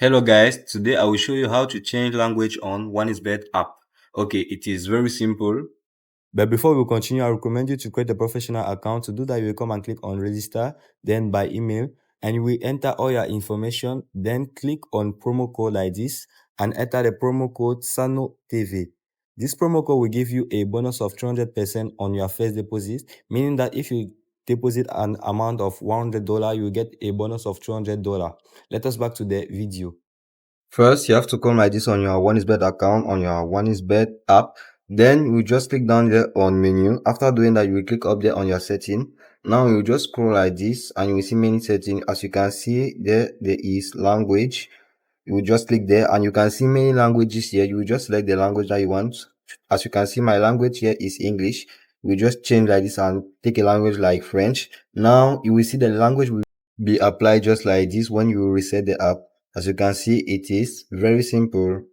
Hello guys, today I will show you how to change language on OneIsBet app. Okay, it is very simple. But before we continue, I recommend you to create a professional account. To do that, you will come and click on register, then by email, and you will enter all your information, then click on promo code like this and enter the promo code SANOTV. This promo code will give you a bonus of 200% on your first deposit, meaning that if you deposit an amount of $100, you will get a bonus of $200. Let us back to the video. First, you have to come like this on your OneIsBet account, on your OneIsBet app. Then you just click down there on menu. After doing that, you will click up there on your setting. Now you just scroll like this and you will see many settings. As you can see there is language. You will just click there and you can see many languages here. You will just select the language that you want. As you can see, my language here is English. We just change like this and take a language like French. Now you will see the language will be applied just like this when you reset the app. As you can see, it is very simple.